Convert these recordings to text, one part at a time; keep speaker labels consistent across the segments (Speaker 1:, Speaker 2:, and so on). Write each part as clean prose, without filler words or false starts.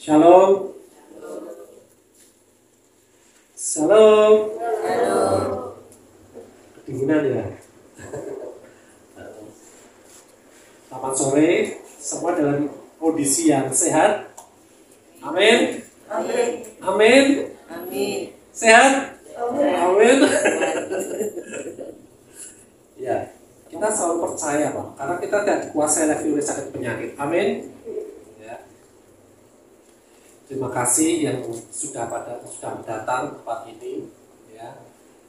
Speaker 1: Shalom. Shalom. Kedinginan ya. Selamat sore. Semua dalam kondisi yang sehat. Amin.
Speaker 2: Amin.
Speaker 1: Amin.
Speaker 2: Amin.
Speaker 1: Sehat. Amin. Ya, kita selalu percaya Pak, karena kita tidak dikuasai lagi oleh sakit penyakit. Amin. Ya. Terima kasih yang sudah datang tempat ini. Ya.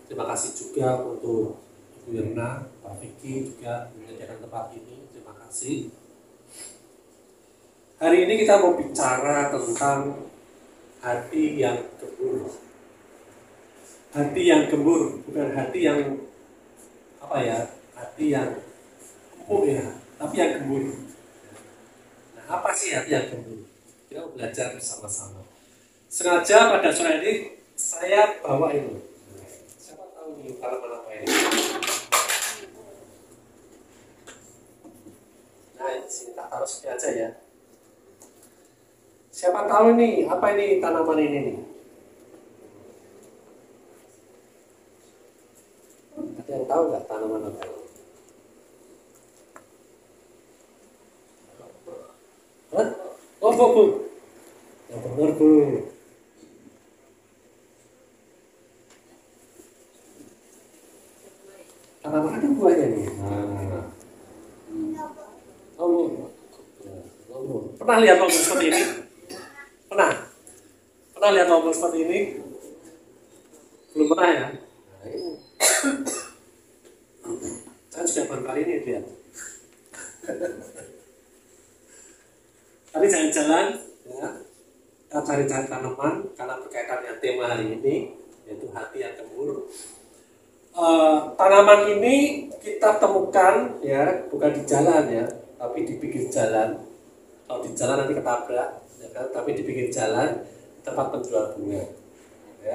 Speaker 1: Terima kasih juga untuk Ibu Yerna, Pak Vicky juga menyediakan tempat ini. Terima kasih. Hari ini kita mau bicara tentang hati yang gembur. Hati yang gembur, bukan hati yang hati yang empuk ya, tapi yang gembur. Nah, apa sih hati yang gembur? Kita belajar bersama-sama. Sengaja pada sore ini saya bawa ini. Siapa tahu nih tanaman apa ini? Nah, di sini tak taruh sini aja ya. Siapa tahu nih apa ini tanaman ini nih? Ada yang tahu nggak tanaman apa ini? Hah? Oh, Bu. Yang benar, Bu. Tanaman ada buahnya nih. Nah. Oh, Bu. Oh, Bu. Pernah lihat lombok seperti ini? Pernah? Pernah lihat lombok seperti ini? Belum pernah ya? Nah, ini. Saya juga baru kali ini lihat. Tadi jalan-jalan, ya, kita cari-cari tanaman karena berkaitan dengan tema hari ini, yaitu hati yang gembur. Tanaman ini kita temukan, ya, bukan di jalan ya, tapi di pinggir jalan. Kalau di jalan nanti ketabrak, ya kan? Tapi di pinggir jalan tempat penjual bunga. Ya.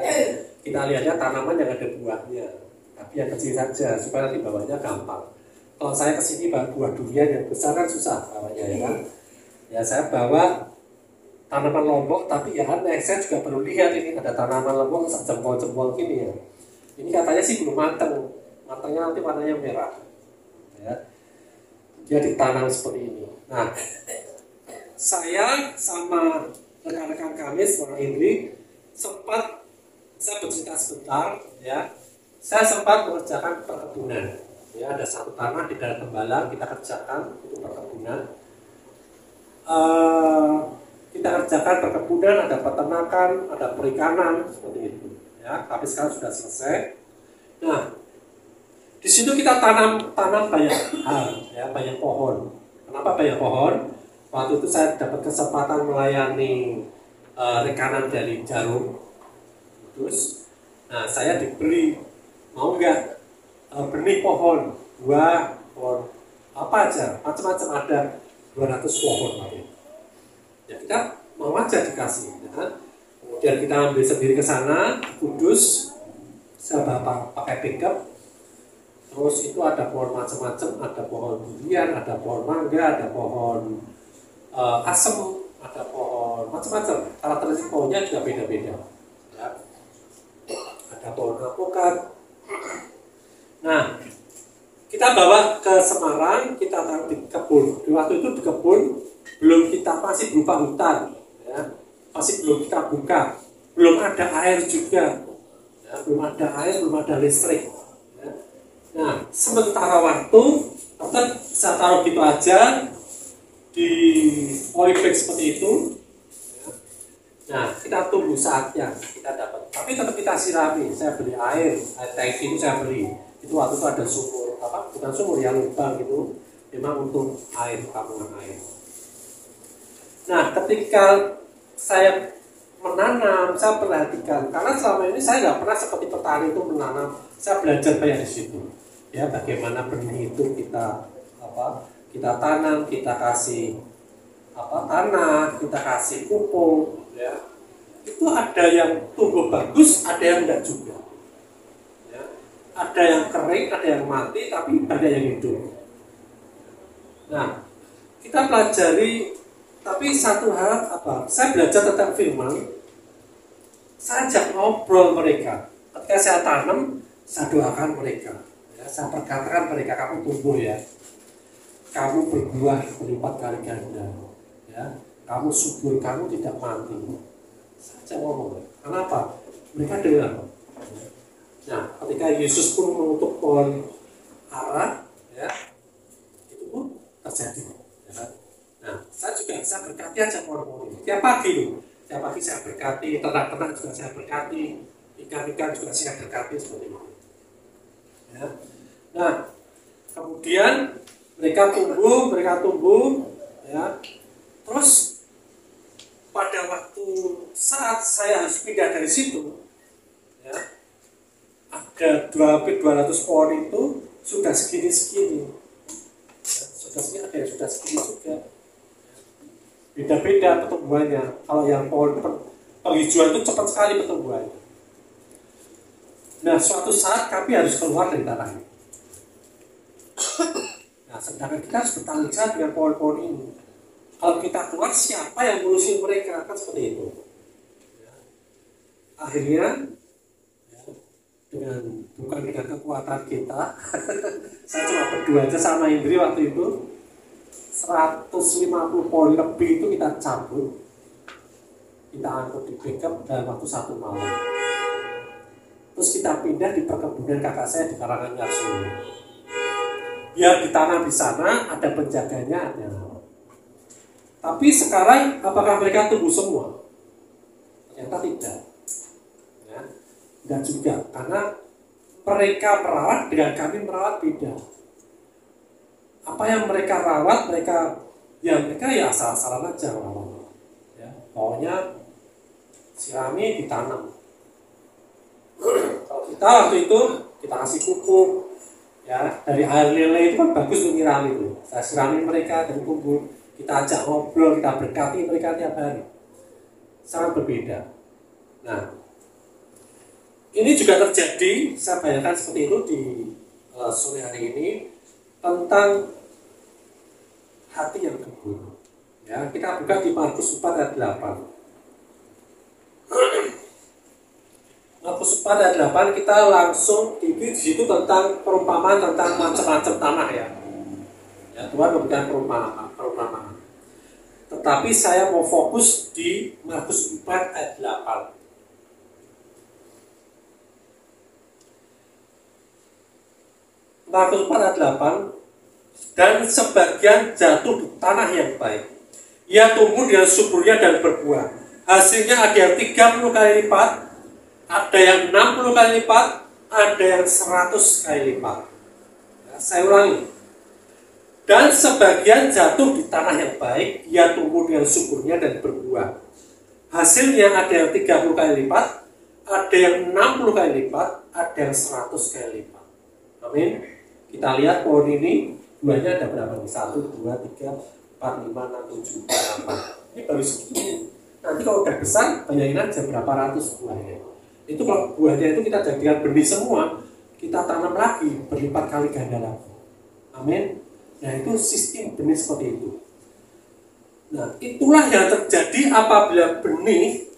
Speaker 1: Kita lihatnya tanaman yang ada buahnya, tapi yang kecil saja supaya nanti bawahnya gampang. Kalau saya kesini bawa buah durian yang besar kan susah bawahnya ya kan. Ya saya bawa tanaman lombok, tapi ya aneh, saya juga perlu lihat ini ada tanaman lombok jempol-jempol gini ya. Ini katanya sih belum matang, matangnya nanti warnanya merah. Ya. Dia ditanam seperti ini. Nah, saya sama rekan-rekan kami, seorang Indri, saya bercerita sebentar, ya. Saya sempat mengerjakan perkebunan. Ya, ada satu tanah di daerah Tembalang kita kerjakan untuk perkebunan. Kita kerjakan perkebunan, ada peternakan, ada perikanan seperti itu. Ya, tapi sekarang sudah selesai. Nah, di situ kita tanam banyak hal, ya, banyak pohon. Kenapa banyak pohon? Waktu itu saya dapat kesempatan melayani rekanan dari Jarum. Terus, nah saya diberi mau nggak benih pohon, buah, pohon apa aja, macam-macam ada 200 pohon lagi. Ya kita mau aja dikasih, ya kan? Kemudian kita ambil sendiri ke sana, Kudus, saya bawa pakai pickup. Terus itu ada pohon macam-macam, ada pohon durian, ada pohon mangga, ada pohon asem, ada pohon macam-macam. Karakteristik pohonnya juga beda-beda. Ya. Ada pohon alpukat. Nah, kita bawa ke Semarang, kita taruh di kebun. Di waktu itu di kebun masih berupa hutan, ya. Masih belum kita buka, belum ada air juga, ya. Belum ada air, belum ada listrik. Ya. Nah, sementara waktu tetap bisa taruh gitu aja di polybag seperti itu. Ya. Nah, kita tunggu saatnya kita dapat. Tapi tetap kita sirami. Saya beli air tangki itu saya beli. Itu waktu itu ada sumur, bukan sumur ya, lubang gitu, memang untuk air, tabungan air. Nah, ketika saya menanam, saya perhatikan, karena selama ini saya nggak pernah seperti petani itu menanam. Saya belajar banyak di situ, ya, bagaimana benih itu kita tanam, kita kasih tanah, kita kasih pupuk, ya. Itu ada yang tumbuh bagus, ada yang enggak juga. Ada yang kering, ada yang mati, tapi ada yang hidup. Nah, kita pelajari Tapi satu hal apa? Saya belajar tentang firman, saya ajak ngobrol mereka. Ketika saya tanam, saya doakan mereka. Ya, saya perkatakan mereka, kamu tumbuh ya, kamu berbuah berlipat kali ganda. Ya, kamu subur, kamu tidak mati. Saya ajak ngomong. Kenapa? Mereka dengar. Nah, ketika Yesus pun mengutuk pohon ara, ya, itu pun terjadi. Ya. Nah, saya juga bisa berkati aja pohon-pohon ini. Tiap pagi, tiap pagi saya berkati, ternak-ternak juga saya berkati, ikan-ikan juga saya berkati seperti itu. Ya. Nah, kemudian mereka tumbuh, ya. Terus pada waktu saat saya harus pindah dari situ, ya, ada hampir 200 pohon itu sudah segini-segini. Ya, sudah segini, ada yang sudah segini juga. Beda-beda pertumbuhannya. Kalau yang pohon penghijauan itu cepat sekali pertumbuhannya. Nah, suatu saat kami harus keluar dari tanah ini. Nah, sedangkan kita harus bertanggung jawab dengan pohon-pohon ini. Kalau kita keluar, siapa yang ngurusin mereka? Kan seperti itu. Ya. Akhirnya, ya, bukan dengan kekuatan kita, saya cuma berdua aja sama Indri waktu itu, 150 pohon lebih itu kita cabut, kita angkut di backup dalam waktu 1 malam. Terus kita pindah di perkebunan kakak saya di Karanganyar Solo. Biar ditanam di sana, ada penjaganya, ada. Tapi sekarang apakah mereka tumbuh semua? Ternyata tidak. Ya, tidak juga, karena mereka merawat dengan kami merawat beda. Apa yang mereka rawat, mereka ya asal-asalan aja merawat. Ya, pokoknya sirami ditanam. Kalau kita waktu itu kita kasih pupuk, ya dari air lele itu kan bagus untuk nyirami itu. Saya sirami mereka dari pupuk, kita ajak ngobrol, kita berkati mereka tiap hari. Sangat berbeda. Nah, ini juga terjadi, saya bayangkan seperti itu di sore hari ini tentang hati yang gembul. Ya, kita buka di Markus 4 ayat 8. Markus 4 ayat 8 kita langsung di situ tentang perumpamaan tentang macam-macam tanah ya. Ya, Tuhan memberikan perumpamaan. Tetapi saya mau fokus di Markus 4 ayat 8. Markus 4 ayat 8, dan sebagian jatuh di tanah yang baik. Ia tumbuh dengan suburnya dan berbuah. Hasilnya ada yang 30 kali lipat, ada yang 60 kali lipat, ada yang 100 kali lipat. Ya, saya ulangi. Dan sebagian jatuh di tanah yang baik, ia tumbuh dengan suburnya dan berbuah. Hasilnya ada yang 30 kali lipat, ada yang 60 kali lipat, ada yang 100 kali lipat. Amin. Kita lihat pohon ini, buahnya ada berapa nih? 1, 2, 3, 4, 5, 6, 7, 8. Ini baru segini. Nanti kalau udah besar, bayangin aja berapa ratus buahnya. Itu kalau buahnya itu kita jadikan benih semua, kita tanam lagi, berlipat kali ganda lagi. Amin. Nah, itu sistem benih seperti itu. Nah, itulah yang terjadi apabila benih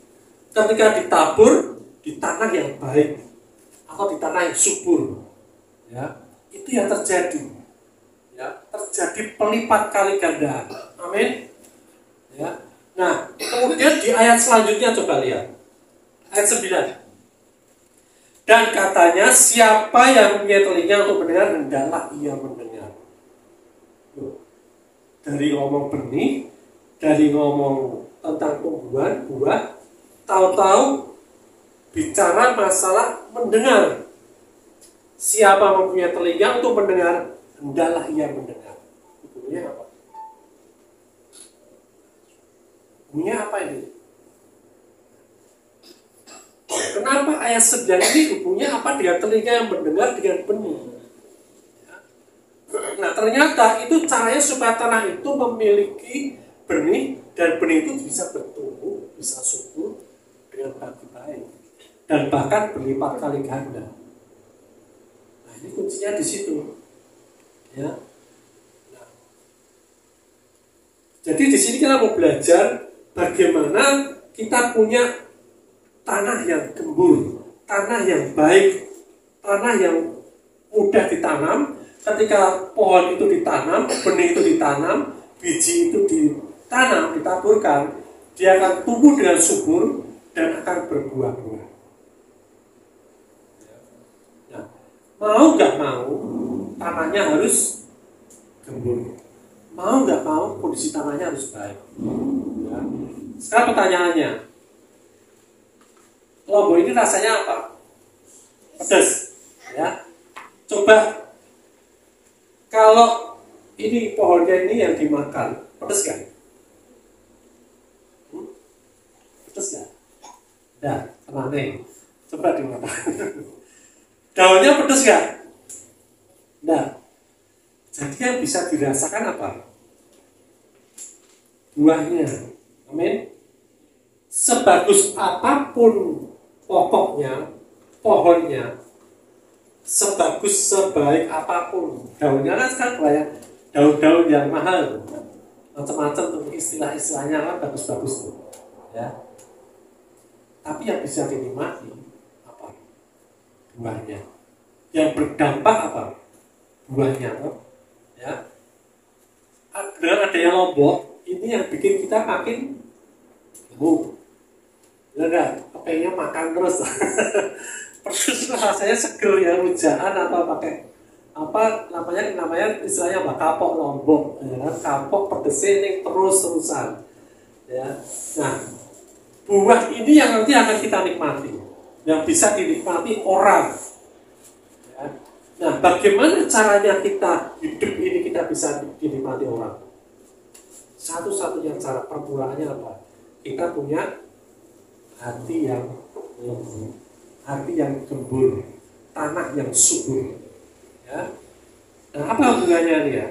Speaker 1: ketika ditabur di tanah yang baik atau di tanah yang subur. Ya, itu yang terjadi. Ya, terjadi pelipat kali ganda. Amin. Ya. Nah, kemudian di ayat selanjutnya coba lihat. Ayat 9. Dan katanya, siapa yang punya telinga untuk mendengar, hendaklah ia mendengar. Dari ngomong benih, dari ngomong tentang tumbuhan, buah, tahu-tahu bicara masalah mendengar. Siapa mempunyai telinga untuk mendengar, hendaklah ia mendengar. Bunyinya apa? Bunyinya apa ini? Kenapa ayat 9 ini hubungnya apa dengan telinga yang mendengar dengan benih? Nah, ternyata itu caranya supaya tanah itu memiliki benih, dan benih itu bisa bertumbuh, bisa subur dengan baik, dan bahkan berlipat kali ganda. Nah, ini kuncinya di situ. Ya. Nah, Jadi di sini kita mau belajar bagaimana kita punya tanah yang gembur, tanah yang baik, tanah yang mudah ditanam. Ketika pohon itu ditanam, benih itu ditanam, biji itu ditanam, ditaburkan, dia akan tumbuh dengan subur dan akan berbuah-buah. Nah, mau nggak mau, tanahnya harus gembur. Mau nggak mau, kondisi tanahnya harus baik. Ya. Sekarang pertanyaannya, lombok ini rasanya apa? Pedas. Ya. Coba kalau ini pohonnya ini yang dimakan, pedas kan? Pedas kan? Nah, tenang nih. Coba dimakan. Daunnya pedas kan? Nah, jadi yang bisa dirasakan apa? Buahnya. Amin. Sebagus apapun pokoknya, pohonnya, sebaik apapun daunnya, kan sekarang banyak daun-daun yang mahal, macam-macam tuh istilah-istilahnya kan bagus-bagus tuh, ya. Tapi yang bisa dinikmati apa? Buahnya. Yang berdampak apa? Buahnya, ya. Dengan adanya lombok ini yang bikin kita makin gemuk. Enggak, pengennya makan terus. Persis rasanya seger ya, rujaan atau pakai apa namanya istilahnya apa, kapok lombok, ya kan? Kapok pedesnya ini terus-terusan, ya. Nah, buah ini yang nanti akan kita nikmati, yang bisa dinikmati orang, ya. Nah, bagaimana caranya kita hidup ini kita bisa dinikmati orang? Satu-satunya cara permulaannya apa? Kita punya hati yang lembut, hati yang gembur, tanah yang subur, ya. Nah, apa hubungannya ini ya?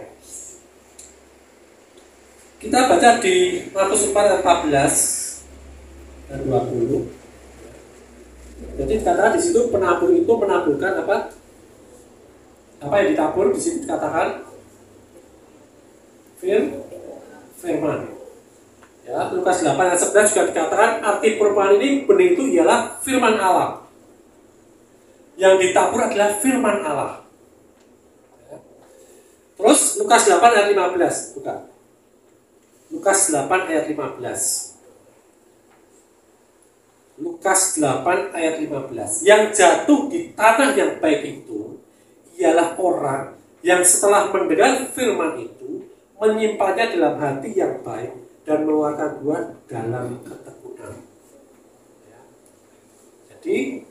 Speaker 1: Kita baca di Markus 4 ayat 14 dan 20. Jadi kata di situ penabur itu menaburkan apa? Apa yang ditabur di situ dikatakan firman. Ya, Lukas 8 ayat 11 juga dikatakan arti perumpamaan ini, benih itu ialah firman Allah. Yang ditabur adalah firman Allah. Ya. Terus Lukas 8 ayat 15, bukan. Lukas 8 ayat 15. Lukas 8 ayat 15. Yang jatuh di tanah yang baik itu ialah orang yang setelah mendengar firman itu menyimpannya dalam hati yang baik dan mengeluarkan buah dalam ketekunan. Ya. Jadi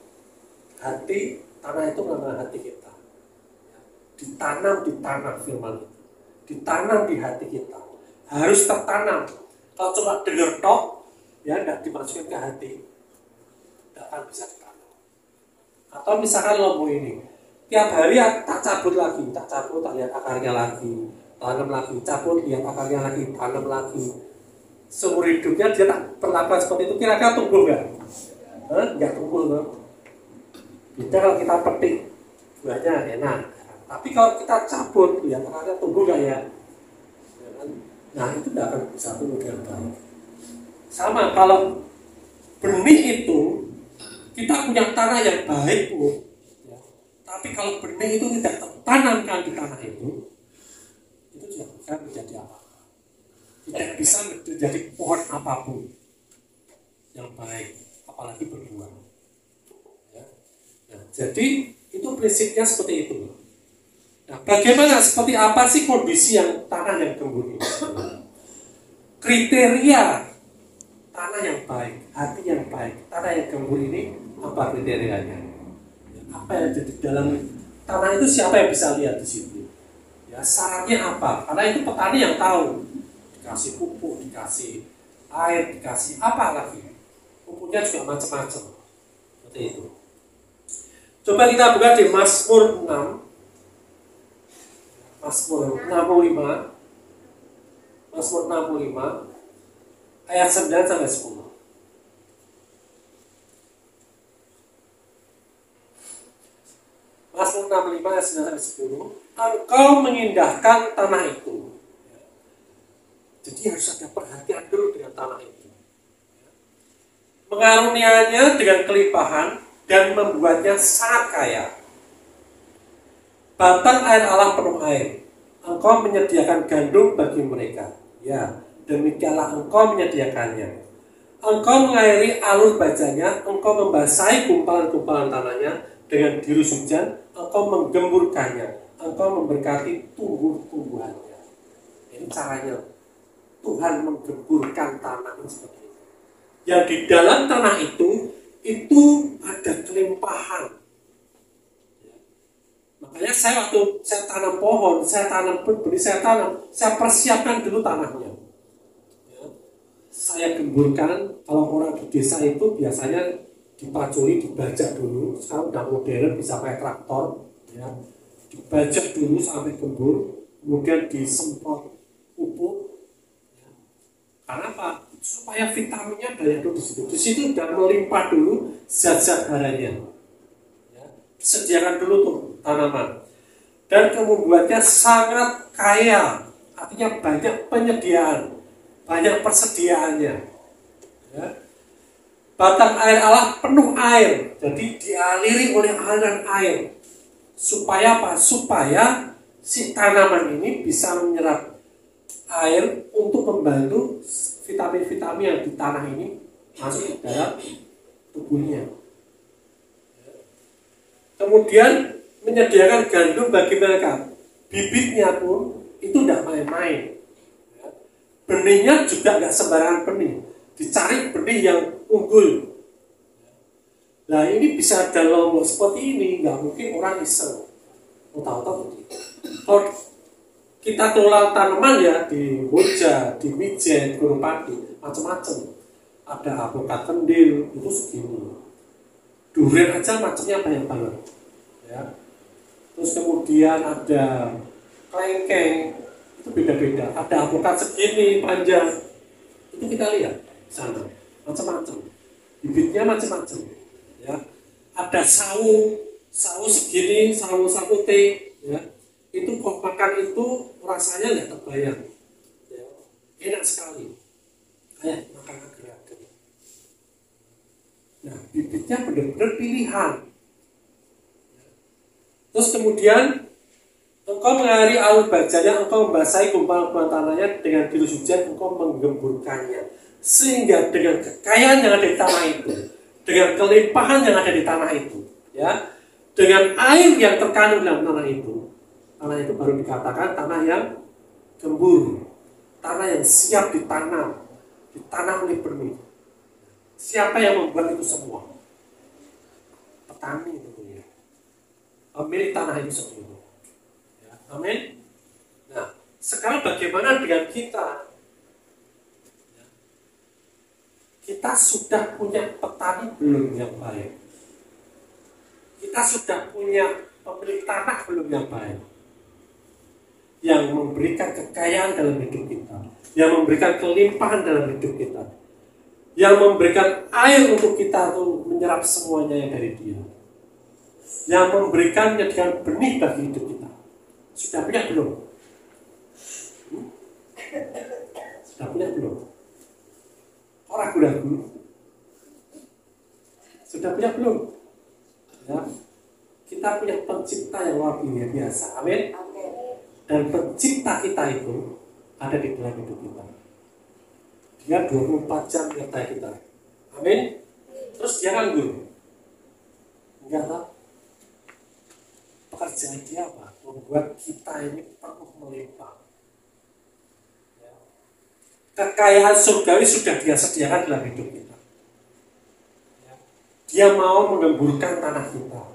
Speaker 1: hati, tanah itu namanya hati kita. Ya. Ditanam di tanah firman itu, ditanam di hati kita. Harus tertanam. Kalau cuma dengar tok, ya tidak dimasukin ke hati, tidak akan bisa ditanam. Atau misalkan lombok ini, tiap hari tak cabut lagi, tak lihat akarnya lagi, tanam lagi, cabut, lihat akarnya lagi, tanam lagi. Seumur hidupnya dia tak perlakuan seperti itu, kira-kira tumbuh nggak? Nggak tumbuh loh. Beda kalau kita petik buahnya enak, tapi kalau kita cabut, lihat akarnya tumbuh nggak ya? Nah, itu tidak akan bisa tumbuh dengan baik. Sama kalau benih itu, kita punya tanah yang baik, Bu. Ya. Tapi kalau benih itu tidak tertanamkan di tanah itu tidak bisa menjadi apa? Tidak bisa menjadi pohon apapun yang baik, apalagi berbuah. Ya. Nah, jadi itu prinsipnya seperti itu. Nah, bagaimana, seperti apa sih kondisi yang tanah yang gembur ini? Kriteria tanah yang baik, hati yang baik, tanah yang gembur ini apa kriterianya? Apa yang ada di dalam tanah itu, siapa yang bisa lihat di situ? Ya, syaratnya apa? Karena itu petani yang tahu. Dikasih pupuk, dikasih air, dikasih apa lagi? Pupuknya juga macam-macam. Seperti itu. Coba kita buka di Mazmur 6. Mazmur 65. Mazmur 65 ayat 9 sampai 10. Mazmur 65 ayat 9 sampai 10. Engkau mengindahkan tanah itu. Jadi harus ada perhatian dulu dengan tanah itu. Mengaruniainya dengan kelimpahan dan membuatnya sangat kaya. Batang air Allah penuh air. Engkau menyediakan gandum bagi mereka. Ya, demikianlah engkau menyediakannya. Engkau mengairi alur bajanya, engkau membasahi gumpalan-gumpalan tanahnya dengan dirus hujan, engkau menggemburkannya, engkau memberkati tumbuh-tumbuhannya. Ini caranya Tuhan menggemburkan tanah ini seperti ini. Yang di dalam tanah itu ada kelimpahan. Makanya waktu saya tanam pohon, saya tanam benih, saya persiapkan dulu tanahnya. Saya gemburkan. Kalau orang di desa itu biasanya dipaculi, dibajak dulu. Sekarang udah modern, bisa pakai traktor, ya. Dibajak dulu sampai gembur, kemudian disemprot pupuk. Ya. Karena apa? Supaya vitaminnya banyak dulu di situ. Di situ udah melimpah dulu zat-zat haranya. Ya. Sediakan dulu tuh tanaman. Dan membuatnya sangat kaya, artinya banyak penyediaan, banyak persediaannya. Ya. Batang air Allah penuh air, jadi dialiri oleh aliran air. Supaya apa? Supaya si tanaman ini bisa menyerap air untuk membantu vitamin-vitamin yang di tanah ini masuk ke dalam tubuhnya. Kemudian menyediakan gandum bagi mereka. Bibitnya pun itu tidak main-main. Benihnya juga nggak sembarangan benih. Dicari benih yang unggul. Nah ini bisa ada lombok seperti ini, nggak mungkin orang iseng. Tahu-tahu begitu. Kalau kita kelola tanaman ya di Moja, di Mijen, Gunung Pati, macam-macam. Ada alpukat kendil itu segini. Durian aja macamnya banyak banget. Ya. Terus kemudian ada kelengkeng, itu beda-beda. Ada alpukat segini panjang, itu kita lihat sana macam-macam. Bibitnya macam-macam. Ya. Ada sawu segini, sawu sakute, ya. Itu kok makan itu rasanya nggak terbayang. Ya. Enak sekali. Kayak makan agar-agar. Nah, bibitnya benar-benar pilihan. Terus kemudian engkau mengairi alur bajanya, engkau membasahi gumpalan-gumpalan tanahnya dengan dirus hujan, engkau menggemburkannya. Sehingga dengan kekayaan yang ada di tanah itu, dengan kelimpahan yang ada di tanah itu, ya, dengan air yang terkandung dalam tanah itu baru dikatakan tanah yang gembur, tanah yang siap ditanam oleh benih. Siapa yang membuat itu semua? Petani tentunya. Pemilik tanah itu sendiri. Ya, amin. Nah, sekarang bagaimana dengan kita? Ya. Kita sudah punya petani belum yang baik? Kita sudah punya pemilik tanah belum yang baik? Yang memberikan kekayaan dalam hidup kita, yang memberikan kelimpahan dalam hidup kita, yang memberikan air untuk kita tuh menyerap semuanya yang dari Dia, yang memberikan menyediakan benih bagi hidup kita. Sudah punya belum? Sudah punya belum? Kok ragu-ragu? Sudah punya belum? Ya. Kita punya pencipta yang luar biasa. Amin. Dan pencipta kita itu ada di dalam hidup kita. Dia 24 jam menyertai kita. Amin. Terus dia nganggur? Enggak tahu. Pekerjaan dia apa? Membuat kita ini penuh melimpah. Ya. Kekayaan surgawi sudah Dia sediakan dalam hidup kita. Ya. Dia mau mengemburkan tanah kita.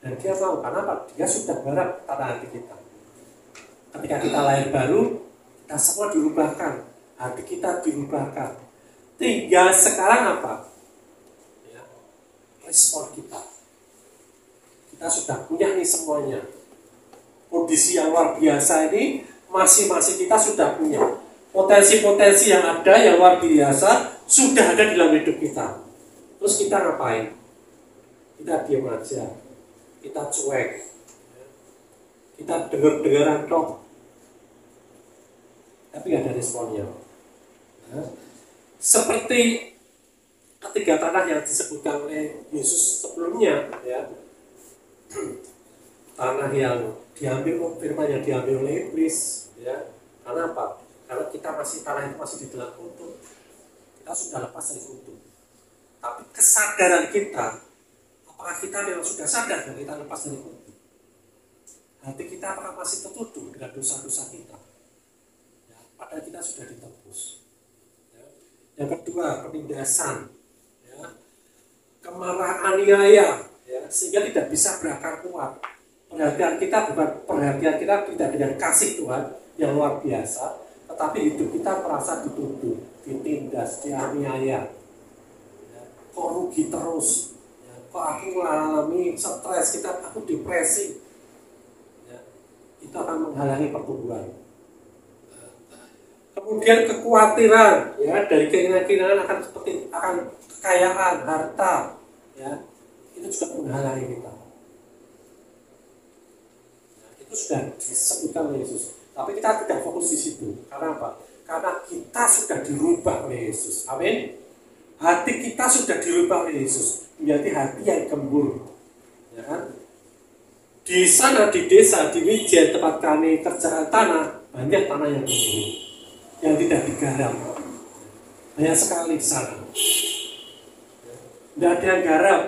Speaker 1: Dan Dia mau, karena apa? Dia sudah garap tanah hati kita. Ketika kita lahir baru, kita semua dirubahkan. Hati kita dirubahkan. Tinggal sekarang apa? Ya, respon kita. Kita sudah punya nih semuanya. Kondisi yang luar biasa ini, masing-masing kita sudah punya. Potensi-potensi yang ada, yang luar biasa, sudah ada di dalam hidup kita. Terus kita ngapain? Kita diam aja. Kita cuek, kita dengar-dengaran toh. tapi nggak ada responnya. Nah, seperti ketiga tanah yang disebutkan oleh Yesus sebelumnya, ya, tanah yang diambil, firman yang diambil oleh iblis, ya. Karena apa? Karena kita masih, tanah itu masih di dalam kutuk, kita sudah lepas dari kutuk. Tapi kesadaran kita, apakah kita memang sudah sadar bahwa kita lepas dari kutuk? Hati kita apakah masih tertutup dengan dosa-dosa kita? Ya, padahal kita sudah ditebus. Ya. Yang kedua, penindasan, ya. Kemarahan aniaya, ya, sehingga tidak bisa berakar kuat. Perhatian kita bukan perhatian kita tidak dengan kasih Tuhan yang luar biasa, tetapi hidup kita merasa dituduh, ditindas, dianiaya. Ya, kok rugi terus? Ya, kok aku mengalami stres, aku depresi? Ya, itu akan menghalangi pertumbuhan. Kemudian kekhawatiran, ya, dari keinginan akan kekayaan, harta, ya, itu juga menghalangi kita. Nah, itu sudah disebutkan oleh Yesus. Tapi kita tidak fokus di situ. Karena apa? Karena kita sudah dirubah oleh Yesus. Amin. Hati kita sudah dirubah oleh Yesus menjadi hati yang gembur. Ya kan? Di sana, di desa, di Wijen tempat kami kerjaan tanah, banyak tanah yang gembur, yang tidak digarap. Banyak sekali di sana. Tidak ada yang garap,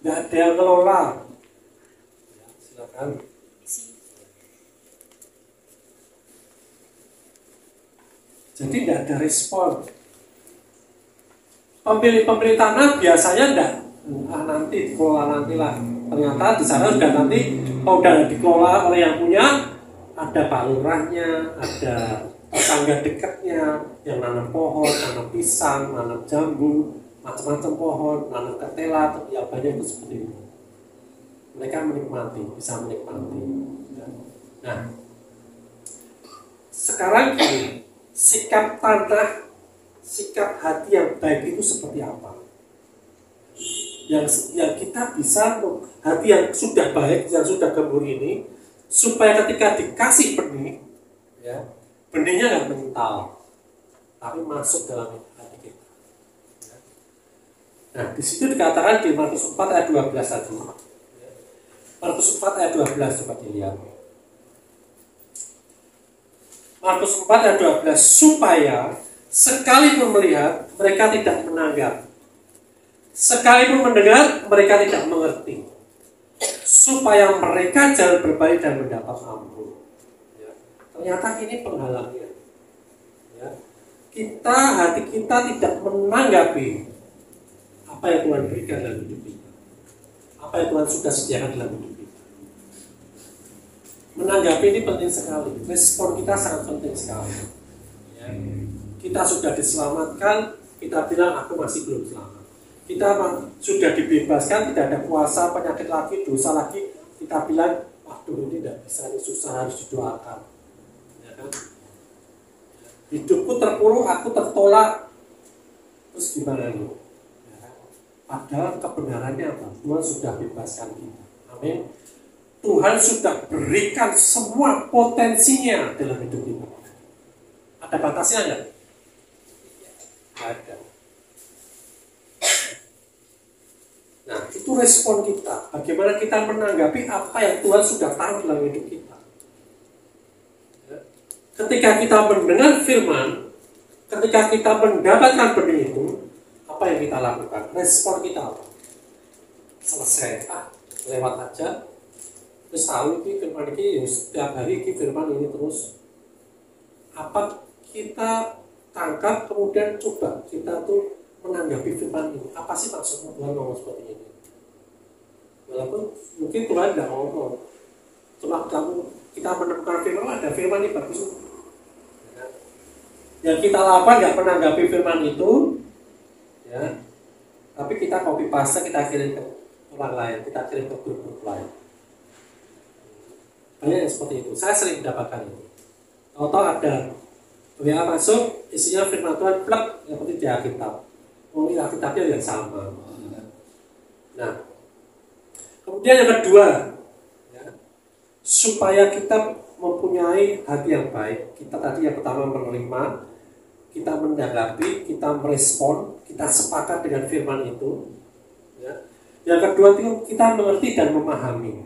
Speaker 1: tidak ada yang ngelola. Ya, silakan. Jadi tidak ada respon. Pemilik tanah biasanya tidak, nanti dikelola nantilah. Ternyata di sana sudah nanti, kalau sudah dikelola oleh yang punya, ada pak lurahnya, ada tetangga dekatnya yang nanam pohon, nanam pisang, nanam jambu, macam-macam pohon, nanam ketela, yang banyak itu seperti itu. Mereka menikmati, bisa menikmati. Nah, sekarang gini, sikap tanah, sikap hati yang baik itu seperti apa? Yang kita bisa, hati yang sudah baik, yang sudah gembur ini, supaya ketika dikasih benih, ya, benihnya nggak mental, tapi masuk dalam hati kita. Ya. Nah, di situ dikatakan di Markus 4 ayat 12 tadi. Markus 4 ayat 12 coba dilihat. Markus 4 ayat 12, supaya sekalipun melihat mereka tidak menanggap, sekalipun mendengar mereka tidak mengerti, supaya mereka jangan berbalik dan mendapat ampun. Ya. Ternyata ini penghalangnya. Ya. Hati kita tidak menanggapi apa yang Tuhan berikan dalam hidup kita, apa yang Tuhan sudah sediakan dalam hidup kita. Menanggapi ini penting sekali. Respon kita sangat penting sekali. Ya. Kita sudah diselamatkan, kita bilang aku masih belum selamat. Kita sudah dibebaskan, tidak ada kuasa, penyakit lagi, dosa lagi, kita bilang, waduh ini tidak bisa, ini susah, harus didoakan. Ya kan? Hidupku terpuruk, aku tertolak, terus gimana ini? Ya. Padahal kebenarannya apa? Tuhan sudah bebaskan kita. Amin. Tuhan sudah berikan semua potensinya dalam hidup kita. Ada batasnya enggak? Ada. Nah, itu respon kita. Bagaimana kita menanggapi apa yang Tuhan sudah taruh dalam hidup kita. Ketika kita mendengar firman, ketika kita mendapatkan benih itu, apa yang kita lakukan? Respon kita apa? Selesai. Lewat aja. Terus tahu ini firman ini, setiap hari ini firman ini terus. Apa kita tangkap, kemudian coba kita tuh menanggapi firman ini. Apa sih maksudnya Tuhan ngomong seperti ini? Walaupun mungkin Tuhan tidak ngomong, cuma kita menemukan firman, ada firman ini bagus. Ya. Yang kita lakukan nggak menanggapi firman itu, ya. Tapi kita copy paste, kita kirim ke orang lain, kita kirim ke grup lain. Banyak yang seperti itu. Saya sering mendapatkan itu. Tahu-tahu ada WA masuk, isinya firman Tuhan, plek, yang penting di Alkitab. Oh, ini Alkitabnya yang sama. Nah, kemudian yang kedua, ya, supaya kita mempunyai hati yang baik. Kita tadi yang pertama menerima, kita menanggapi, kita merespon, kita sepakat dengan firman itu. Ya. Yang kedua itu kita mengerti dan memahami.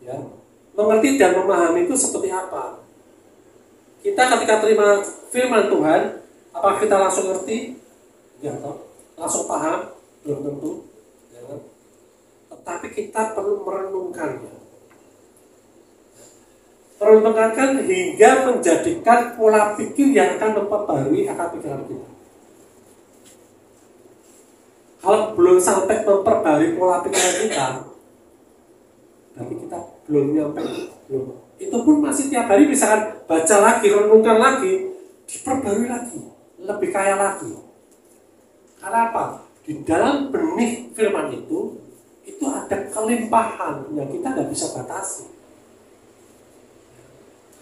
Speaker 1: Ya. Mengerti dan memahami itu seperti apa? Kita ketika terima firman Tuhan, apakah kita langsung ngerti? Ya, langsung paham? Belum tentu. Ya. Tetapi kita perlu merenungkannya. Merenungkan hingga menjadikan pola pikir yang akan memperbarui akal pikiran kita. Kalau belum sampai memperbarui pola pikiran kita, berarti kita belum nyampe. Belum. Itu pun masih tiap hari misalkan baca lagi, renungkan lagi, diperbarui lagi, lebih kaya lagi. Karena apa? Di dalam benih firman itu ada kelimpahan yang kita nggak bisa batasi.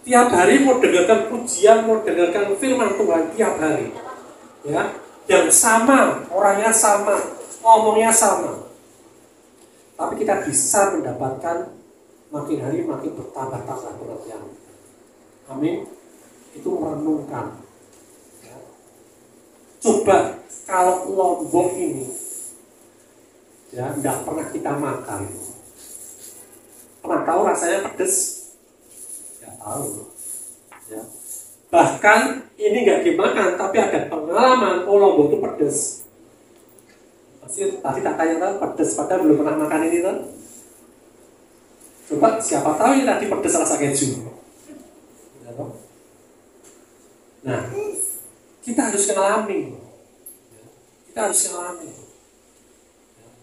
Speaker 1: Tiap hari mau dengarkan pujian, mau dengarkan firman Tuhan tiap hari, ya, yang sama, orangnya sama, ngomongnya sama, tapi kita bisa mendapatkan makin hari makin bertambah-tambah pengertian. Amin. Itu merenungkan. Ya. Coba kalau Lombok ini, ya, tidak pernah kita makan, pernah tahu rasanya pedes? Tahu, ya. Bahkan ini nggak dimakan, tapi ada pengalaman Lombok itu pedes. Pasti tadi tak tanya kan pedes, padahal belum pernah makan ini kan. Coba siapa tahu ini tadi pedes rasa keju. Ya, nah, kita harus mengalami. Kita harus mengalami.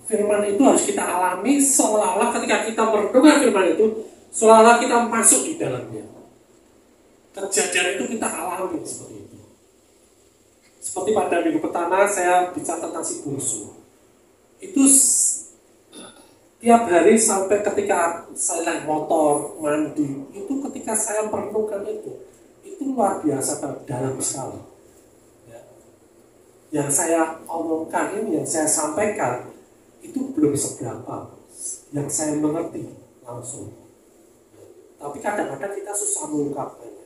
Speaker 1: Firman itu harus kita alami seolah-olah ketika kita merenungkan firman itu, seolah-olah kita masuk di dalamnya. Kejadian itu kita alami seperti itu. Seperti pada minggu pertama saya bicara tentang si bungsu. Itu tiap hari sampai ketika saya naik motor, mandi, itu ketika saya merenungkan itu luar biasa dalam sekali. Ya. Yang saya omongkan ini, yang saya sampaikan, itu belum seberapa. Yang saya mengerti langsung. Tapi kadang-kadang kita susah mengungkapkannya.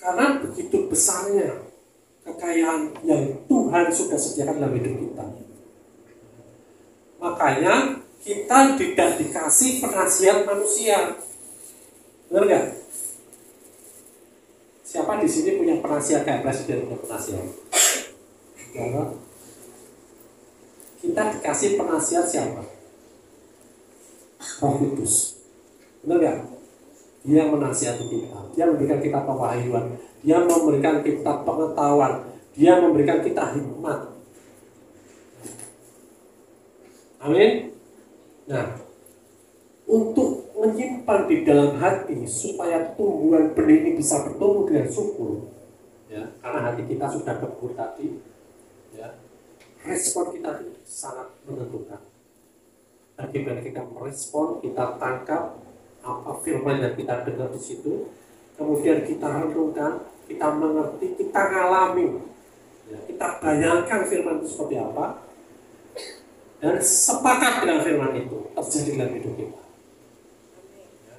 Speaker 1: Karena begitu besarnya kekayaan yang Tuhan sudah sediakan dalam hidup kita. Makanya kita tidak dikasih penasihat manusia. Benar nggak? Siapa di sini punya penasihat kayak presiden punya penasihat? Ya, kita dikasih penasihat siapa? Roh Kudus. Benar nggak? Dia menasihati kita, dia memberikan kita pewahyuan, dia memberikan kita pengetahuan, dia memberikan kita hikmat. Amin. Nah, untuk menyimpan di dalam hati supaya tumbuhan benih ini bisa bertumbuh dengan subur, ya, karena hati kita sudah kebur tadi, ya, respon kita sangat menentukan. Bagaimana kita merespon, kita tangkap apa firman yang kita dengar di situ, kemudian kita renungkan, kita mengerti, kita ngalami, ya, kita bayangkan firman itu seperti apa, dan sepakat dengan firman itu terjadi dalam hidup kita. Ya.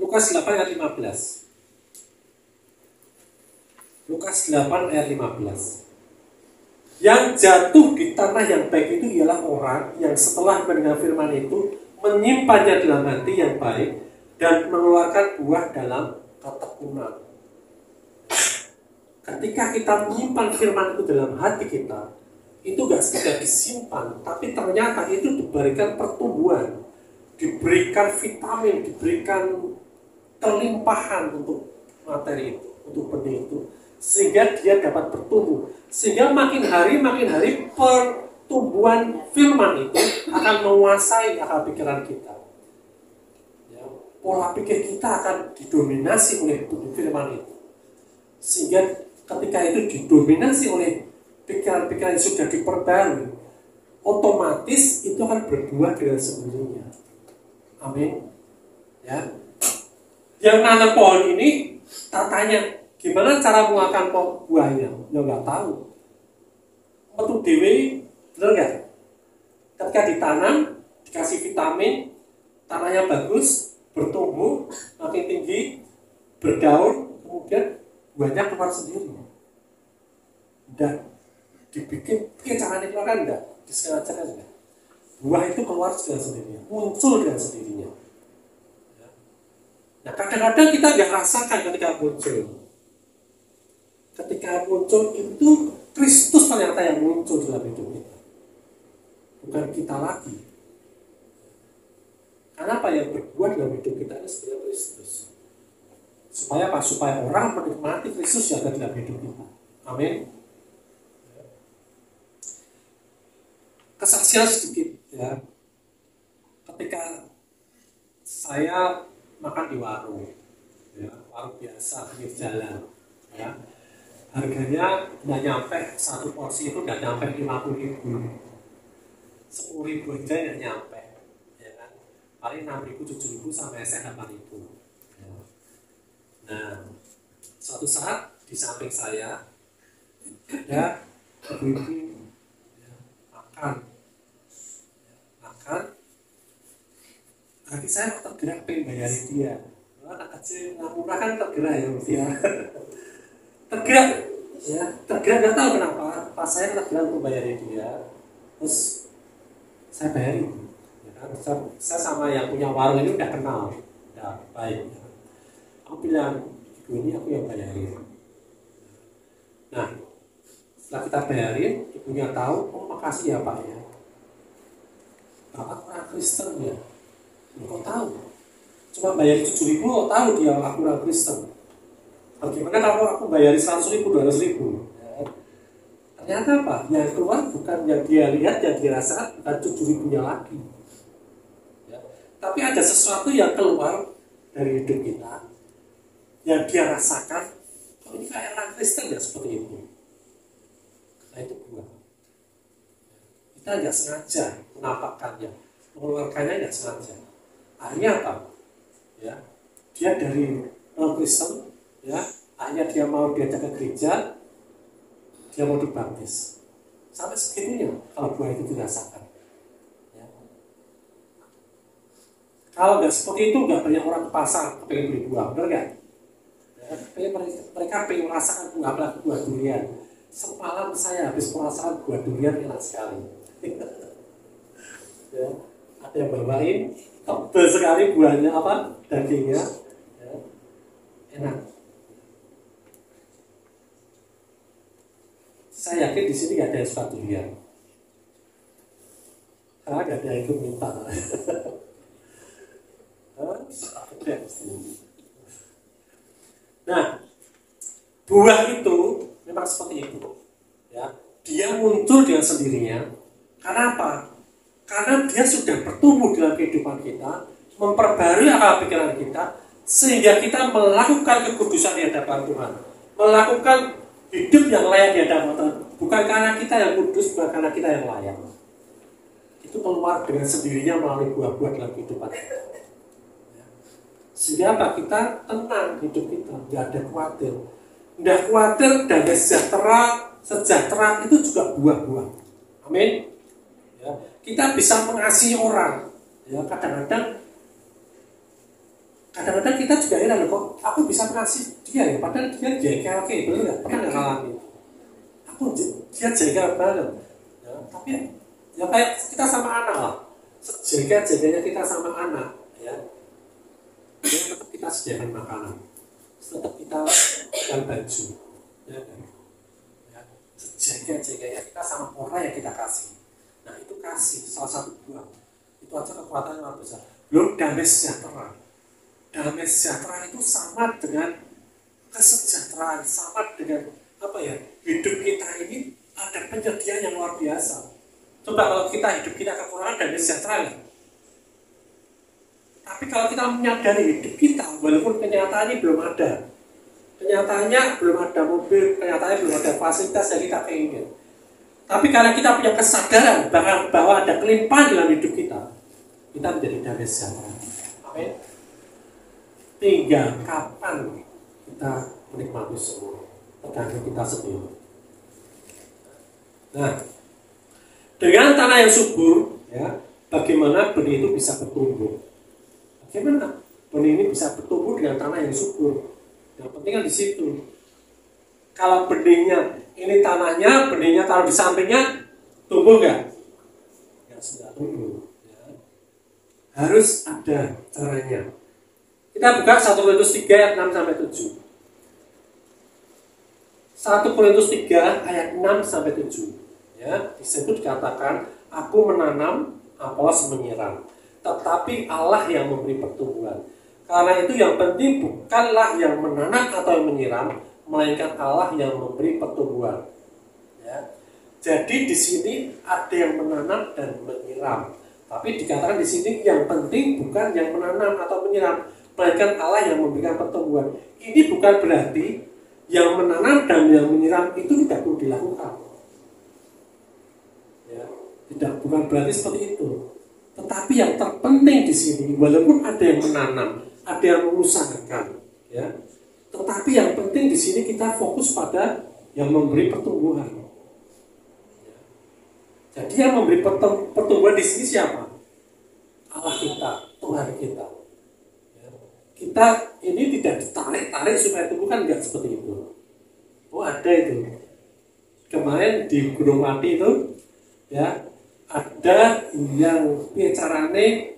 Speaker 1: Lukas 8 ayat 15. Lukas 8 ayat 15. Yang jatuh di tanah yang baik itu ialah orang yang setelah mendengar firman itu menyimpannya dalam hati yang baik dan mengeluarkan buah dalam ketekunan. Ketika kita menyimpan firman itu dalam hati kita, itu gak sekedar disimpan, tapi ternyata itu diberikan pertumbuhan, diberikan vitamin, diberikan kelimpahan untuk materi itu, untuk benih itu, sehingga dia dapat bertumbuh. Sehingga makin hari pertumbuhan firman itu akan menguasai akal pikiran kita. Ya, pola pikir kita akan didominasi oleh firman itu. Sehingga ketika itu didominasi oleh pikiran-pikiran yang sudah diperbarui, otomatis itu akan berbuah dengan sendirinya. Amin. Ya. Yang nanam pohon ini, tak tanya gimana cara mengeluarkan buahnya, ya nggak tahu. metu dewe, bener nggak? Ketika ditanam, dikasih vitamin, tanahnya bagus, bertumbuh, makin tinggi, berdaun, kemudian buahnya keluar sendiri. Dan dibikin caranya keluar kan enggak? Disengajakan enggak? Buah itu keluar dengan sendirinya, muncul dengan sendirinya. Nah, kadang-kadang kita nggak rasakan ketika muncul. Ketika muncul itu Kristus ternyata yang muncul dalam hidup kita, bukan kita lagi. Karena apa yang berbuat dalam hidup kita ini sebenarnya Kristus. Supaya apa? Supaya orang menikmati Kristus yang ada dalam hidup kita. Amin. Kesaksian sedikit ya. Ketika saya makan di warung, ya, warung biasa pinggir jalan, ya, harganya nggak nyampe, satu porsi itu nggak nyampe 50.000, 10.000 aja nggak nyampe, ya kan? Paling 6.000, 7.000 sampai 8.000. Ya. Nah, suatu saat di samping saya ada ibu-ibu makan. Berarti saya tergerak pengen bayarin dia. Anak kecil nggak murah kan tergerak ya dia. Tergerak, ya tergerak nggak tahu kenapa. Pas saya tergerak untuk bayarin dia, terus saya bayarin. Ya kan? Saya sama yang punya warung ini udah kenal, udah baik. Ya. Aku bilang, ibu ini aku yang bayarin. Nah, setelah kita bayarin, ibunya tahu, oh makasih ya Pak ya. Bapak orang Kristen ya. Kok tahu? Cuma bayar 7.000, kok tahu dia aku orang Kristen? Bagaimana kalau aku bayar 100.000, 200.000? Ya. Ternyata apa? Yang keluar bukan yang dia lihat, yang dia rasakan, bukan 7.000-nya lagi. Ya. Tapi ada sesuatu yang keluar dari hidup kita, yang dia rasakan, oh ini kayak orang Kristen ya seperti itu. Nah itu buah. Kita nggak sengaja menampakkannya, mengeluarkannya nggak sengaja. Akhirnya apa? Ya, dia dari non-Kristen, ya, akhirnya dia mau diajak ke gereja, dia mau dibaptis. Sampai segitunya kalau buah itu dirasakan. Ya. Kalau nggak seperti itu, nggak banyak orang ke pasar pengen beli buah, benar nggak? Ya, mereka pengen merasakan buah durian. Semalam saya habis merasakan buah durian enak sekali. Ya, ada yang bawain tebal sekali buahnya apa dagingnya, ya, enak. Saya yakin di sini nggak ada yang suka durian, karena nggak ada yang ikut minta. Nah, buah itu memang seperti itu, ya. Dia muncul dengan sendirinya. Karena apa? Karena dia sudah bertumbuh dalam kehidupan kita, memperbarui akal pikiran kita, sehingga kita melakukan kekudusan di hadapan Tuhan, melakukan hidup yang layak di hadapan Tuhan. Bukan karena kita yang kudus, bukan karena kita yang layak. Itu keluar dengan sendirinya melalui buah-buah dalam kehidupan kita. Sehingga apa? Kita tenang hidup kita, tidak ada khawatir. Tidak khawatir dan sejahtera itu juga buah-buah. Amin. Ya, kita bisa mengasihi orang. Ya, kadang-kadang kita juga heran kok aku bisa mengasihi dia ya, padahal dia jengkel, betul nggak? Pernah nggak ngalamin? Dia jengkel banget. Ya, tapi ya kayak kita sama anak lah. Jengkel-jengkelnya kita sama anak, ya. Tetap kita sediakan makanan, tetap kita berikan baju, ya. Jengkel-jengkelnya kita sama orang yang kita kasih. Nah itu kasih, salah satu buah. Itu aja kekuatannya luar biasa. Belum damai sejahtera. Damai sejahtera itu sama dengan kesejahteraan, sama dengan apa ya? Hidup kita ini ada penyediaan yang luar biasa. Coba kalau hidup kita kekurangan damai sejahtera ya. Tapi kalau kita menyadari hidup kita, walaupun kenyataannya belum ada, kenyataannya belum ada mobil, kenyataannya belum ada fasilitas yang kita ingin. Tapi karena kita punya kesadaran bahwa ada kelimpahan dalam hidup kita menjadi damai sejahtera. Amin. Tinggal kapan kita menikmati semua, tergantung kita sendiri. Nah, dengan tanah yang subur, ya, bagaimana benih itu bisa bertumbuh? Bagaimana benih ini bisa bertumbuh dengan tanah yang subur? Yang penting kan di situ. Kalau benihnya ini benihnya taruh di sampingnya, tumbuh nggak? Ya sudah tumbuh. Ya. Harus ada caranya. Kita buka 1 Korintus 3 ayat 6 sampai 7. 1 Korintus 3 ayat 6 sampai 7. Ya, di situ dikatakan, aku menanam, Apolos menyiram, tetapi Allah yang memberi pertumbuhan. Karena itu yang penting bukanlah yang menanam atau yang menyiram, melainkan Allah yang memberi pertumbuhan. Ya. Jadi di sini ada yang menanam dan menyiram. Tapi dikatakan di sini yang penting bukan yang menanam atau menyiram, melainkan Allah yang memberikan pertumbuhan. Ini bukan berarti yang menanam dan yang menyiram itu tidak perlu dilakukan. Ya, bukan berarti seperti itu. Tetapi yang terpenting di sini, walaupun ada yang menanam, ada yang mengusahakan, ya, tetapi yang penting di sini kita fokus pada yang memberi pertumbuhan. Ya. Jadi yang memberi pertumbuhan di sini siapa? Allah kita, Tuhan kita. Ya. Kita ini tidak ditarik-tarik supaya tumbuh, kan enggak seperti itu. Oh, ada itu. Kemarin di Gunung Mati itu, ya, ada yang carane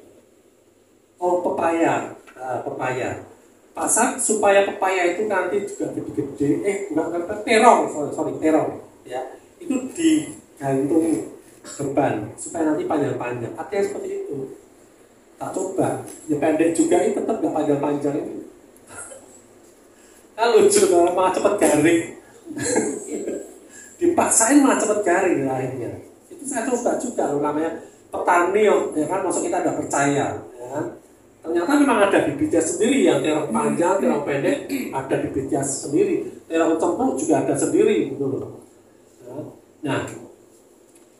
Speaker 1: pepaya. Pasang supaya pepaya itu nanti juga gede-gede, bukan terong, ya, itu digantung beban supaya nanti panjang-panjang. Artinya seperti itu. Tak coba, ya pendek juga ini tetap nggak panjang-panjang ini. Kan lucu kalau malah cepet garing. Dipaksain malah cepet garing akhirnya. Itu saya coba juga loh, namanya petani, ya kan, maksud kita nggak percaya, ya kan. Ternyata memang ada bibitnya sendiri, yang terong panjang, terong pendek, ada bibitnya sendiri. Terong cempur juga ada sendiri, gitu loh. Nah,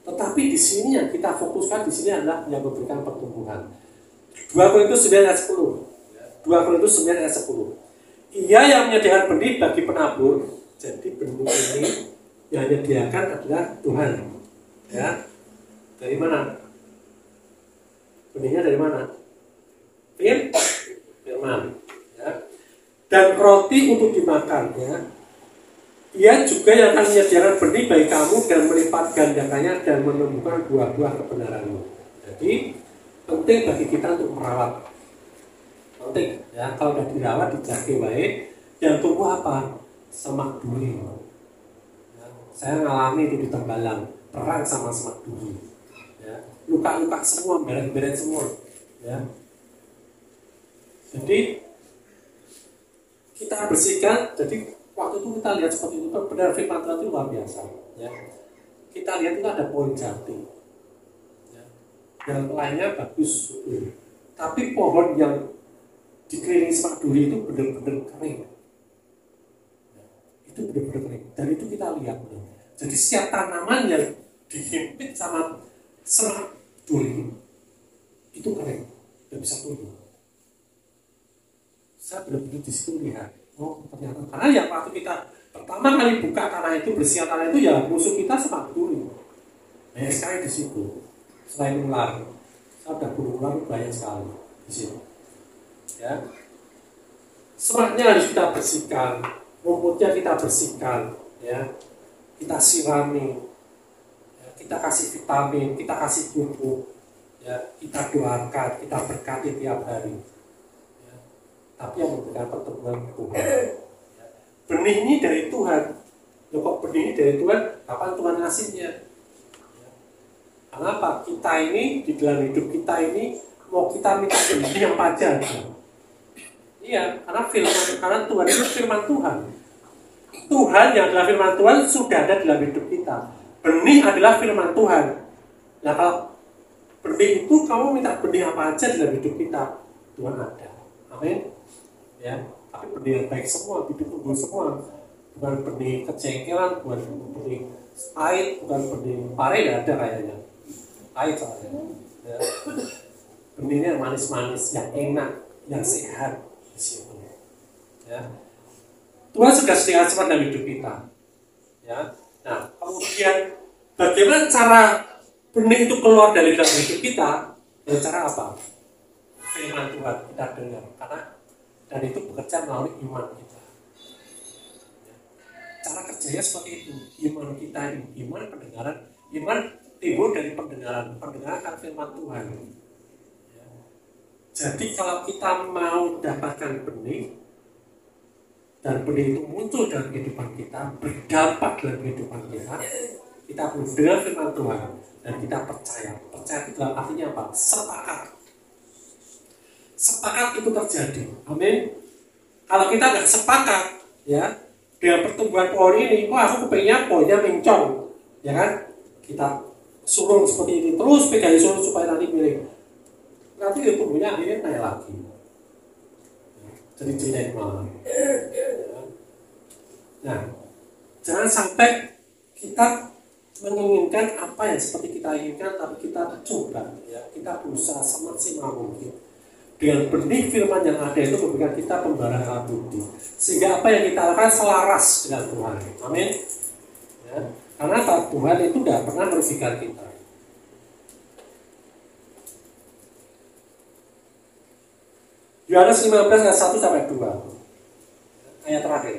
Speaker 1: tetapi di sini yang kita fokuskan di sini adalah yang memberikan pertumbuhan. 2 Korintus 9 ayat 10. 2 Korintus 9 ayat 10. Ia yang menyediakan benih bagi penabur, jadi benih ini yang menyediakan adalah Tuhan. Ya, dari mana? Benihnya dari mana? Firman, ya. Dan roti untuk dimakan, ya. Ia juga yang akan menyediakan benih bagi kamu dan melipat gandakannya dan menumbuhkan buah-buah kebenaranmu. Jadi penting bagi kita untuk merawat. Penting, ya. Kalau sudah dirawat, dijaga baik, yang tumbuh apa? Semak duri. Ya. Saya ngalami itu di Tembalang, perang sama semak duri. Ya. Luka-luka semua, beret-beret semua. Ya. Jadi kita bersihkan. Jadi waktu itu kita lihat seperti itu, benar firman Tuhan itu luar biasa. Ya. Kita lihat itu ada pohon jati, ya. Yang lainnya bagus, tapi pohon yang dikelilingi semak duri itu benar-benar kering. Ya. Itu benar-benar kering. Dan itu kita lihat. Ya. Jadi setiap tanaman yang dihimpit sama semak duri itu kering, tidak bisa tumbuh. Saya benar-benar di situ lihat, oh ternyata, karena yang waktu kita pertama kali buka tanah itu, bersih tanah itu, ya musuh kita semak duri. Banyak sekali di situ. Selain ular, saya sudah bunuh ular banyak sekali di situ. Ya, semaknya harus kita bersihkan, rumputnya kita bersihkan, ya, kita sirami, ya, kita kasih vitamin, kita kasih pupuk, ya, kita doakan, kita berkati tiap hari. Tapi yang memberikan pertumbuhan Tuhan. Ya. Benih ini dari Tuhan. Loh, kok benih ini dari Tuhan? Kapan Tuhan ngasihnya? Ya. Kenapa? Kita ini, di dalam hidup kita ini, mau kita minta benih yang aja. Iya, karena Tuhan itu firman Tuhan. Tuhan yang adalah firman Tuhan sudah ada dalam hidup kita. Benih adalah firman Tuhan. Nah, kalau benih itu, kamu minta benih apa aja dalam hidup kita, Tuhan ada. Amin. Ya, tapi benih yang baik semua, bibit unggul semua, bukan benih kecengkelan, bukan benih pahit, bukan benih pare, tidak ada kayaknya. Pahit soalnya. Ya. Benihnya yang manis-manis, yang enak, yang sehat di situ. Ya. Tuhan sudah sediakan semua dalam hidup kita. Ya. Nah, kemudian Bagaimana cara benih itu keluar dari dalam hidup kita? Dengan cara apa? Firman Tuhan kita dengar, karena dan itu bekerja melalui iman kita. Cara kerjanya seperti itu. Iman kita ini, iman pendengaran, iman timbul dari pendengaran akan firman Tuhan. Jadi kalau kita mau dapatkan benih, dan benih itu muncul dalam kehidupan kita, berdampak dalam kehidupan kita perlu dengar firman Tuhan dan kita percaya. Percaya itu dalam artinya apa? Sepakat. Sepakat itu terjadi. Amin. Kalau kita nggak sepakat, ya, dengan pertumbuhan pohon ini, aku kepengennya pohonnya mencong, ya kan? Kita suruh seperti ini terus, pegangi suruh supaya nanti miring. Nanti tumbuhnya akhirnya naik lagi. Jadi jelek malah. Nah, jangan sampai kita menginginkan apa yang seperti kita inginkan, tapi kita coba, ya, kita berusaha semaksimal mungkin. Dengan benih firman yang ada itu memberikan kita pembaharan budi, sehingga apa yang kita lakukan selaras dengan Tuhan. Amin. Ya, karena Tuhan itu tidak pernah merugikan kita. Yohanes 15 ayat 1 sampai 2. Ayat terakhir.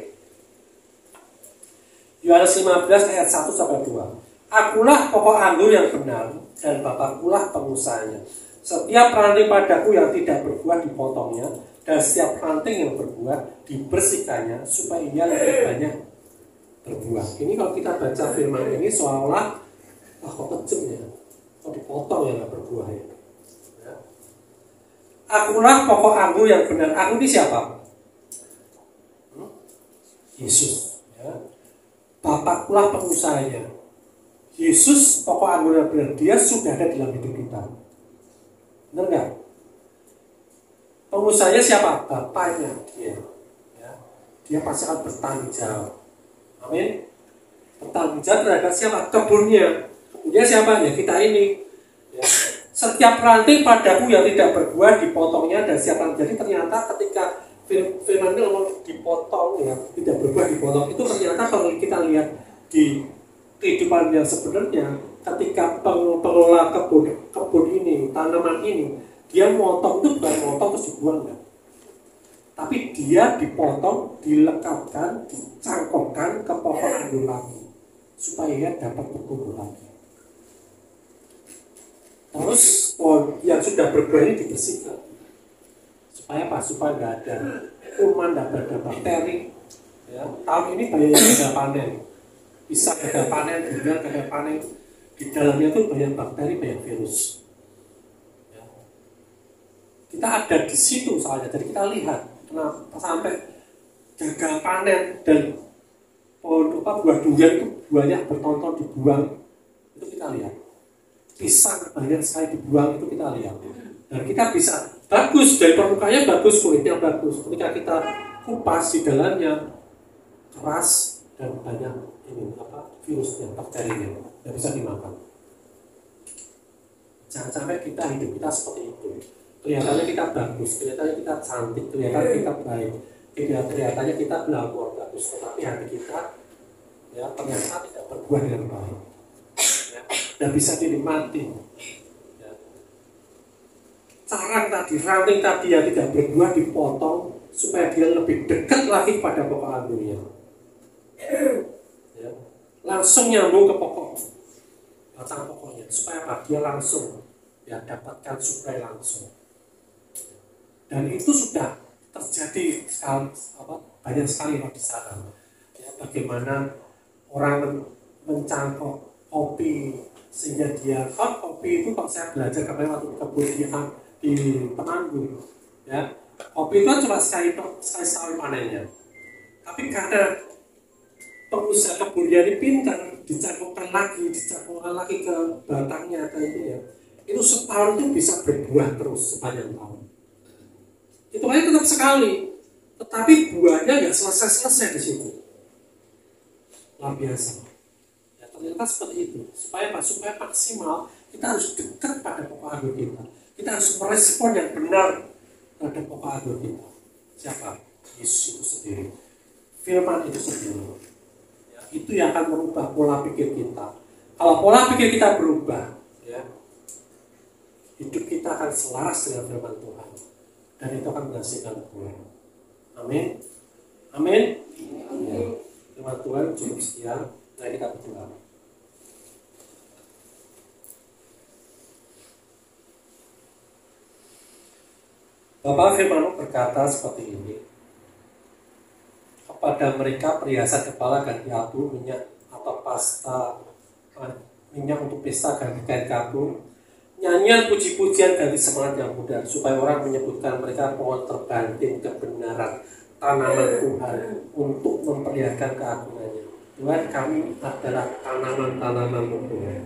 Speaker 1: Yohanes 15 ayat 1 sampai 2. Akulah pokok anggur yang benar dan Bapakkulah pengusahanya. Setiap ranting padaku yang tidak berbuah dipotongnya, dan setiap ranting yang berbuah dibersihkannya supaya ia lebih banyak berbuah. Ini kalau kita baca firman ini seolah-olah kok kecil ya, kok dipotong ya nggak berbuah ya. Akulah pokok anggur yang benar. Aku ini siapa? Yesus. Ya. Bapakkulah pengusahanya. Yesus pokok anggur yang benar. Dia sudah ada dalam hidup kita. Benar nggak? Pengusahanya siapa? Bapaknya dia. Ya. Dia pasti akan bertanggung jawab. Amin. Bertanggung jawab terhadap siapa? Kebunnya. Kebunnya siapa? Ya kita ini. Ya. Setiap ranting padaku yang tidak berbuah dipotongnya, dan setiap ranting. Jadi ternyata ketika firman ini ngomong dipotong, ya, tidak berbuah dipotong, itu ternyata kalau kita lihat di kehidupan yang sebenarnya, ketika pengelola kebun ini, tanaman ini, dia motong itu bukan motong terus dibuang, enggak. Tapi dia dipotong, dilekatkan, dicangkokkan ke pohon anggur lagi, supaya dapat bertumbuh lagi. Terus pohon yang sudah berbuah ini dibersihkan. Supaya apa? Supaya nggak ada kuman, nggak ada bakteri. Ya, tahun ini banyak gagal panen. Bisa gagal panen, juga gagal panen. Di dalamnya itu banyak bakteri, banyak virus. Ya. Kita ada di situ soalnya, jadi kita lihat kenapa sampai gagal panen dan pohon buah durian itu banyak bertonton dibuang. Itu kita lihat. Pisang banyak sekali dibuang, itu kita lihat. Dan kita bisa bagus dari permukaannya bagus, kulitnya bagus. Ketika kita kupas di dalamnya keras dan banyak virusnya, bakterinya, tidak bisa dimakan. Jangan sampai kita hidup kita seperti itu. Kelihatannya kita bagus, kelihatannya kita cantik, kelihatannya kita baik, kelihatannya kita glamor bagus, tetapi hati kita ya ternyata tidak berbuah dengan baik. Dan bisa dinikmati. Ya. Carang tadi, ranting tadi yang tidak berbuah dipotong supaya dia lebih dekat lagi pada pokok anggurnya. Ya. Langsung nyambung ke pokok, batang pokoknya, supaya apa? Dia langsung ya dapatkan suplai langsung. Dan itu sudah terjadi sekali, banyak sekali di sana. Ya, bagaimana orang mencangkok kopi sehingga dia kopi itu kalau saya belajar kemarin waktu kebun di Temanggung, ya kopi itu kan cuma sekali panennya, tapi karena pengusaha kebunnya ini pintar, dicangkokkan lagi ke batangnya ke itunya, itu setahun itu bisa berbuah terus sepanjang tahun. Itu aja tetap sekali, tetapi buahnya nggak selesai di situ, luar biasa. Ternyata seperti itu. Supaya apa? Supaya maksimal kita harus dekat pada pokok anggur kita. Kita harus merespon yang benar pada pokok anggur kita. Siapa? Yesus itu sendiri. Firman itu sendiri. Ya, itu yang akan merubah pola pikir kita. Kalau pola pikir kita berubah, ya, hidup kita akan selaras dengan firman Tuhan, dan itu akan menghasilkan buah. Amin. Amin. Ya. Firman Tuhan cukup sekian. Nah, kita berdoa. Bapak firman berkata seperti ini, kepada mereka perhiasan kepala ganti abu, minyak atau pasta, minyak untuk pesta ganti kain kafur, nyanyian puji-pujian ganti semangat yang mudah, supaya orang menyebutkan mereka pohon terbanting kebenaran, tanaman Tuhan untuk memperlihatkan keagungannya. Tuhan, kami adalah tanaman-tanaman Tuhan.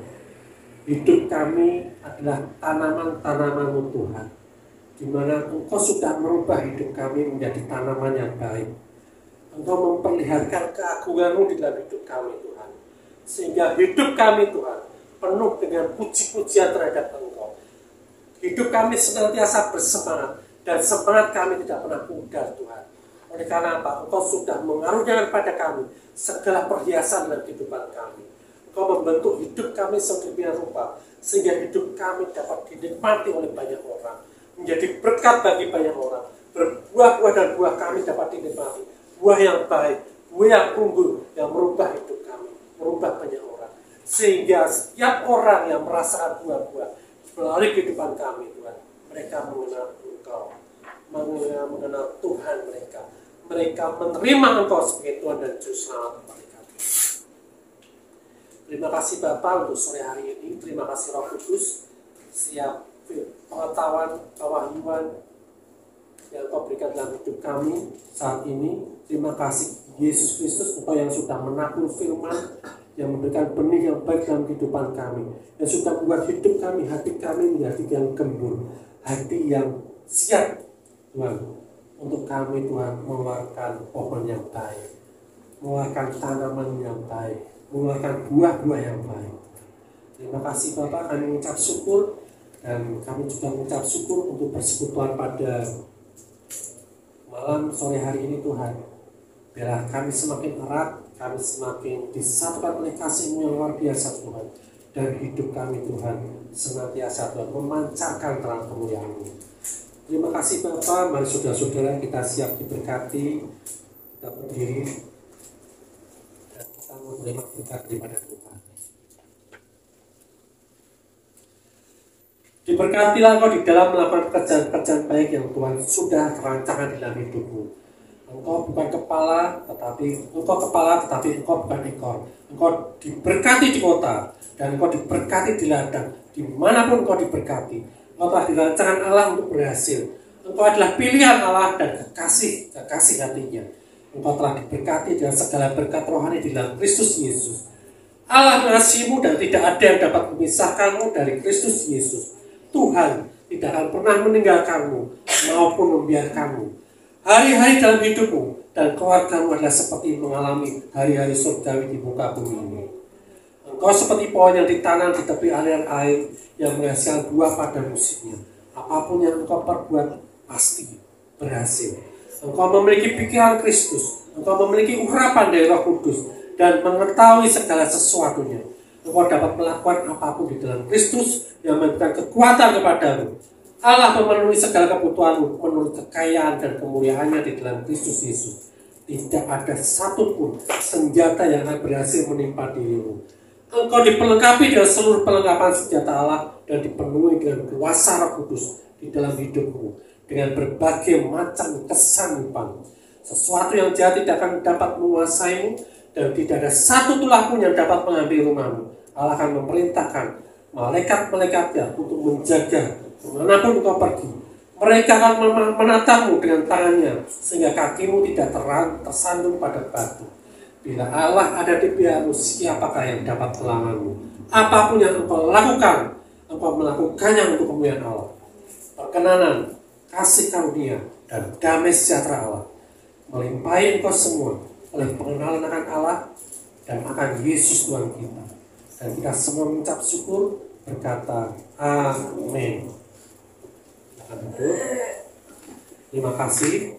Speaker 1: Hidup kami adalah tanaman-tanaman Tuhan, di mana Engkau sudah merubah hidup kami menjadi tanaman yang baik. Engkau memperlihatkan keagungan-Mu di dalam hidup kami, Tuhan. Sehingga hidup kami, Tuhan, penuh dengan puji-pujian terhadap Engkau. Hidup kami senantiasa bersemangat, dan semangat kami tidak pernah pudar, Tuhan. Oleh karena apa? Engkau sudah mengaruniakan pada kami segala perhiasan dalam kehidupan kami. Engkau membentuk hidup kami sedemikian rupa, sehingga hidup kami dapat dinikmati oleh banyak orang, menjadi berkat bagi banyak orang. Berbuah-buah dan buah kami dapat dinikmati. Buah yang baik, buah yang unggul, yang merubah hidup kami, merubah banyak orang. Sehingga setiap orang yang merasakan buah-buah melalui kehidupan kami, Tuhan, mereka mengenal Engkau, mengenal Tuhan mereka. Mereka menerima Engkau sebagai Tuhan dan Juru Selamat mereka. Terima kasih Bapa untuk sore hari ini. Terima kasih Roh Kudus, siap pengetahuan, kewahyuan yang Kau berikan dalam hidup kami saat ini. Terima kasih Yesus Kristus, Engkau yang sudah menabur firman, yang memberikan benih yang baik dalam kehidupan kami, yang sudah membuat hidup kami, hati kami menjadi yang gembur, hati yang siap, Tuhan, untuk kami, Tuhan, mengeluarkan pohon yang baik, mengeluarkan tanaman yang baik, mengeluarkan buah-buah yang baik. Terima kasih Bapak, kami mengucap syukur, dan kami juga mengucap syukur untuk persekutuan pada malam sore hari ini, Tuhan. Biarlah kami semakin erat, kami semakin disatukan oleh kasih-Mu yang luar biasa, Tuhan. Dan hidup kami, Tuhan, senantiasa, Tuhan, memancarkan terang kemuliaan-Mu. Terima kasih Bapak. Mari saudara-saudara kita siap diberkati. Kita berdiri dan kita menerima berkat daripada Tuhan. Diberkatilah Engkau di dalam melakukan pekerjaan-pekerjaan baik yang Tuhan sudah rancangkan dalam hidupmu. Engkau bukan kepala, tetapi Engkau bukan ekor. Engkau diberkati di kota, dan Engkau diberkati di ladang. Dimanapun Engkau diberkati, Engkau telah dirancangkan Allah untuk berhasil. Engkau adalah pilihan Allah dan kekasih hatinya. Engkau telah diberkati dengan segala berkat rohani di dalam Kristus Yesus. Allah mengasihimu dan tidak ada yang dapat memisahkanmu dari Kristus Yesus. Tuhan tidak akan pernah meninggalkanmu maupun membiarkanmu. Hari-hari dalam hidupmu dan keluargamu adalah seperti mengalami hari-hari surgawi di muka bumi ini. Engkau seperti pohon yang ditanam di tepi aliran air yang menghasilkan buah pada musimnya. Apapun yang engkau perbuat pasti berhasil. Engkau memiliki pikiran Kristus. Engkau memiliki urapan dari Roh Kudus dan mengetahui segala sesuatunya. Engkau dapat melakukan apapun di dalam Kristus yang memberikan kekuatan kepadamu. Allah memenuhi segala kebutuhanmu menurut kekayaan dan kemuliaannya di dalam Kristus Yesus. Tidak ada satupun senjata yang akan berhasil menimpa dirimu. Engkau diperlengkapi dengan seluruh perlengkapan senjata Allah dan dipenuhi dengan kuasa Roh Kudus di dalam hidupmu dengan berbagai macam kesanggupan. Sesuatu yang jahat tidak akan dapat menguasaimu dan tidak ada satu tulah pun yang dapat mengambil rumahmu. Allah akan memerintahkan malaikat-malaikatnya untuk menjaga kemanapun engkau pergi. Mereka akan menatangmu dengan tangannya sehingga kakimu tidak tersandung pada batu. Bila Allah ada di pihakmu, siapakah yang dapat melawanmu? Apapun yang engkau lakukan, engkau melakukannya untuk kemuliaan Allah. Perkenanan, kasih karunia, dan damai sejahtera Allah melimpahi engkau semua oleh pengenalan akan Allah dan akan Yesus Tuhan kita. Dan kita semua mengucap syukur berkata amin. Terima kasih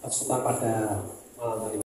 Speaker 1: atas pada malam hari ini.